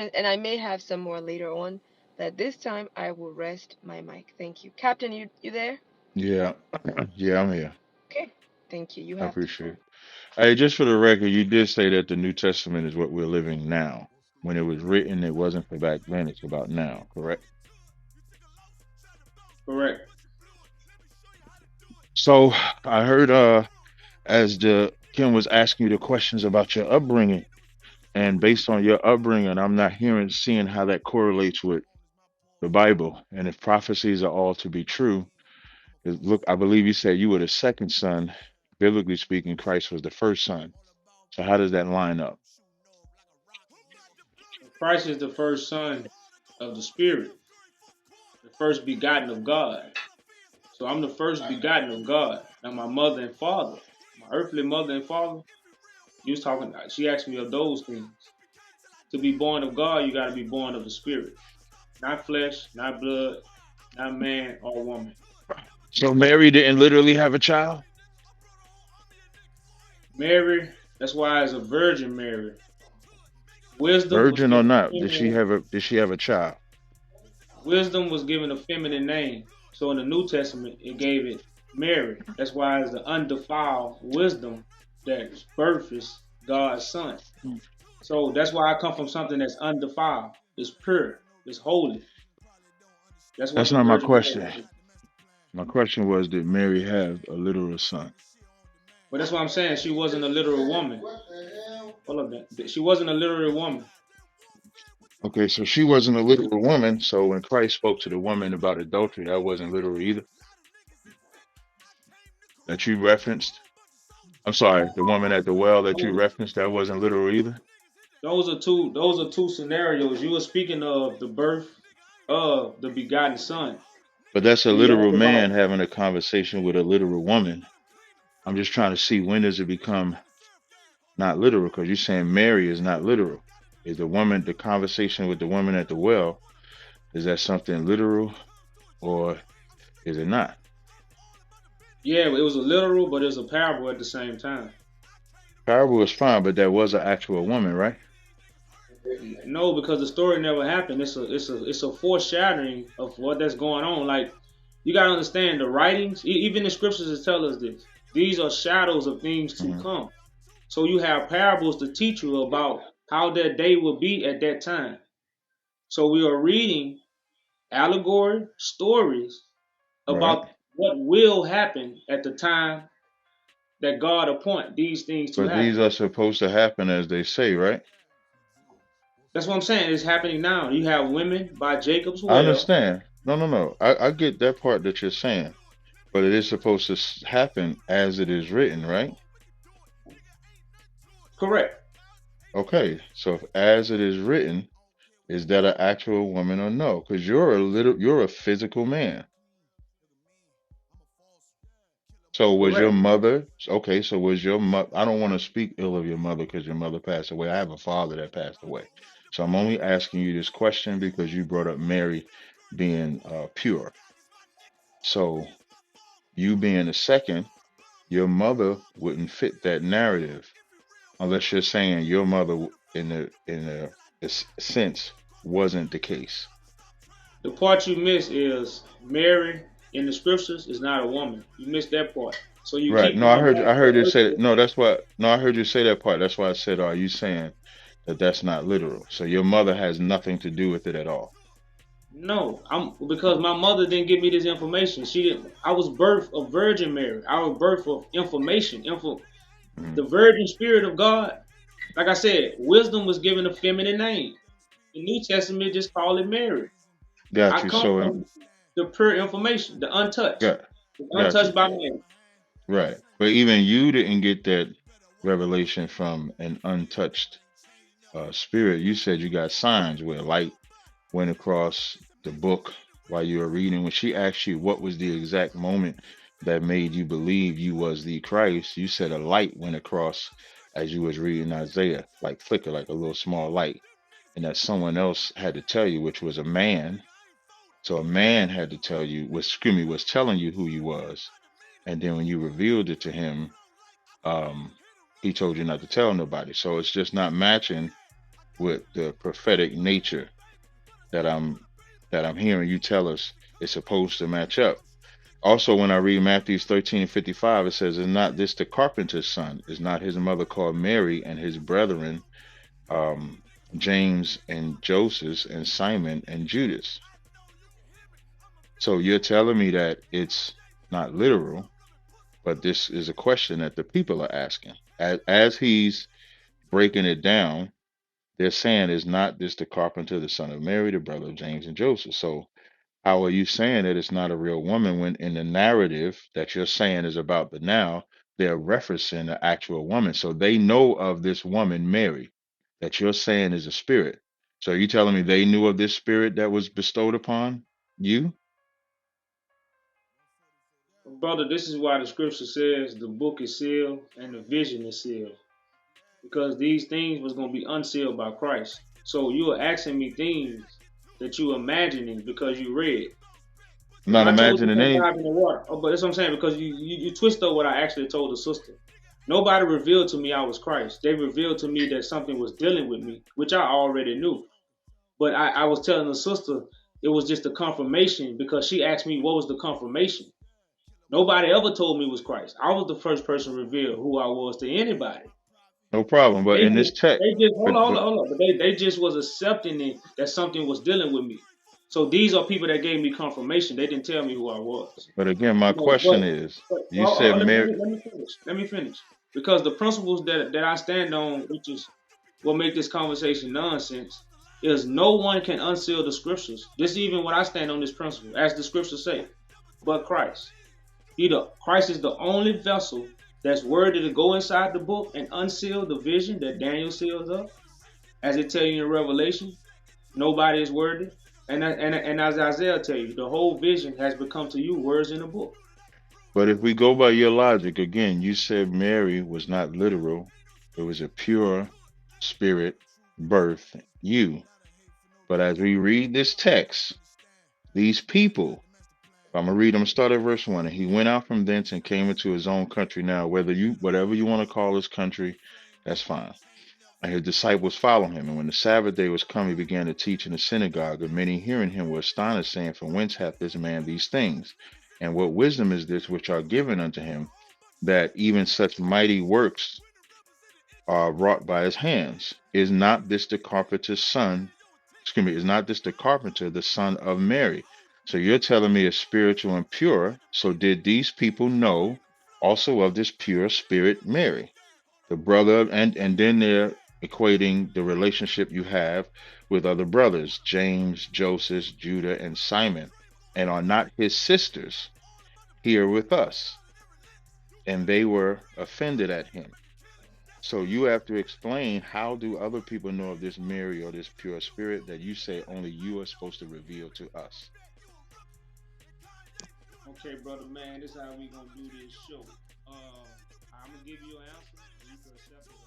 questions, and I may have some more later on. That this time I will rest my mic. Thank you, Captain. You there? Yeah, yeah, I'm here. Okay. Thank you. You I have the appreciate floor. it. Hey, just for the record, you did say that the New Testament is what we're living now. When it was written, it wasn't for back then, it's about now, correct? Correct. So I heard as the Kim was asking you the questions about your upbringing, and based on your upbringing, I'm not seeing how that correlates with the Bible. And if prophecies are all to be true, 'cause look, I believe you said you were the second son. Biblically speaking, Christ was the first son. So how does that line up? Christ is the first son of the Spirit, the first begotten of God. So I'm the first begotten of God. Now my mother and father, my earthly mother and father, you was talking. She asked me of those things. To be born of God, you got to be born of the Spirit, not flesh, not blood, not man or woman. So Mary didn't literally have a child? Mary, that's why it's a Virgin Mary. Wisdom was Virgin or given a not, feminine, did she have a child? wisdom was given a feminine name. So in the New Testament, it gave it Mary. That's why it's the undefiled wisdom that birth is God's son. So that's why I come from something that's undefiled. It's pure. It's holy. That's what That's the not my Virgin question. Mary is. My question was, did Mary have a literal son? But that's what I'm saying. She wasn't a literal woman. Hold up, she wasn't a literal woman. Okay, so she wasn't a literal woman. So when Christ spoke to the woman about adultery, that wasn't literal either. That you referenced. I'm sorry, the woman at the well that you Those, referenced, that wasn't literal either. those are two. Those are two scenarios. You were speaking of the birth of the begotten Son. But that's a And you literal asked about man having a conversation with a literal woman. I'm just trying to see, when does it become not literal? Because you're saying Mary is not literal. Is the conversation with the woman at the well, is that something literal or is it not? yeah, it was a literal, but it was a parable at the same time. Parable is fine, but that was an actual woman, right? No, because the story never happened. It's a foreshadowing of what that's going on. Like you gotta understand the writings, even the scriptures tell us this. These are shadows of things to Hmm. come. So you have parables to teach you about how that day will be at that time. So we are reading allegory stories Right. about what will happen at the time that God appoint these things to But these happen. are supposed to happen as they say, right? That's what I'm saying. It's happening now. You have women by Jacob's I well. understand. No, no, no. I get that part that you're saying, but it is supposed to happen as it is written, right? Correct. Okay. So if as it is written, is that an actual woman or no? Because you're a physical man. So was your Correct. mother okay? So was your mother? I don't want to speak ill of your mother because your mother passed away. I have a father that passed away, so I'm only asking you this question because you brought up Mary being pure. So you being a second, your mother wouldn't fit that narrative unless you're saying your mother in a sense wasn't the case. The part you miss is Mary in the scriptures is not a woman. You missed that part. So you Right. keep No, I going heard back I to heard you say earthly. that. No, that's why. No, I heard you say that part. That's why I said, are you saying that that's not literal? So your mother has nothing to do with it at all. No, I'm because my mother didn't give me this information. She didn't. I was birth of Virgin Mary. I was birth of information. Mhm. The Virgin Spirit of God. Like I said, wisdom was given a feminine name. The New Testament just call it Mary. Got I you. come So from the pure information, the untouched, got the got you. untouched by man. Right. But even you didn't get that revelation from an untouched spirit. You said you got signs where light went across the book while you were reading. When she asked you what was the exact moment that made you believe you was the Christ, you said a light went across as you was reading Isaiah, like flicker, like a little small light, and that someone else had to tell you, which was a man. So a man had to tell you, was excuse me, was telling you who you was, and then when you revealed it to him, um, he told you not to tell nobody. So it's just not matching with the prophetic nature that I'm hearing you tell us is supposed to match up. Also, when I read Matthew 13:55, it says, "Is not this the carpenter's son? Is not his mother called Mary, and his brethren um, James and Joseph and Simon and Judas?" So you're telling me that it's not literal, but this is a question that the people are asking. As he's breaking it down, they're saying, "Is not this the carpenter, the son of Mary, the brother of James and Joseph?" So how are you saying that it's not a real woman when in the narrative that you're saying is about the now, they're referencing the actual woman? So they know of this woman, Mary, that you're saying is a spirit. So are you telling me they knew of this spirit that was bestowed upon you? Brother, this is why the scripture says the book is sealed and the vision is sealed. Because these things was going to be unsealed by Christ. So you are asking me things that you imagining because you read. I'm When not I told you imagining don't any, dive in the water, oh, but that's what I'm saying, because you twist up what I actually told the sister. Nobody revealed to me I was Christ. They revealed to me that something was dealing with me, which I already knew. But I was telling the sister it was just a confirmation because she asked me what was the confirmation. Nobody ever told me it was Christ. I was the first person revealed who I was to anybody. no problem. But in this text, They just hold on, hold but on, hold on. But they just was accepting it that something was dealing with me. So these are people that gave me confirmation. They didn't tell me who I was. but again, my You know, question is, you said Mary. let me finish. Let me finish. Because the principles that I stand on, which is what make this conversation nonsense, is no one can unseal the scriptures. This is even what I stand on this principle, as the scriptures say, but Christ. Christ is the only vessel that's worthy to go inside the book and unseal the vision that Daniel seals up, as it tell you in Revelation. Nobody is worthy, and as Isaiah tell you, the whole vision has become to you words in a book. But if we go by your logic, again, you said Mary was not literal. It was a pure spirit birth, you. But as we read this text, these people, I'm gonna read, I'm gonna start at verse 1. And he went out from thence and came into his own country. Now, whatever you want to call his country, that's fine. And his disciples followed him. And when the Sabbath day was come, he began to teach in the synagogue. And many hearing him were astonished, saying, "From whence hath this man these things? And what wisdom is this which are given unto him, that even such mighty works are wrought by his hands? Is not this the carpenter's son? Excuse me, is not this the carpenter, the son of Mary?" So you're telling me it's spiritual and pure. So did these people know also of this pure spirit, Mary, the brother, and then they're equating the relationship you have with other brothers, James, Joseph, Judah, and Simon, and are not his sisters here with us? And they were offended at him. So you have to explain, how do other people know of this Mary or this pure spirit that you say only you are supposed to reveal to us? Okay, brother, man, this is how we gonna do this show. I'm gonna give you an answer, and you can accept it.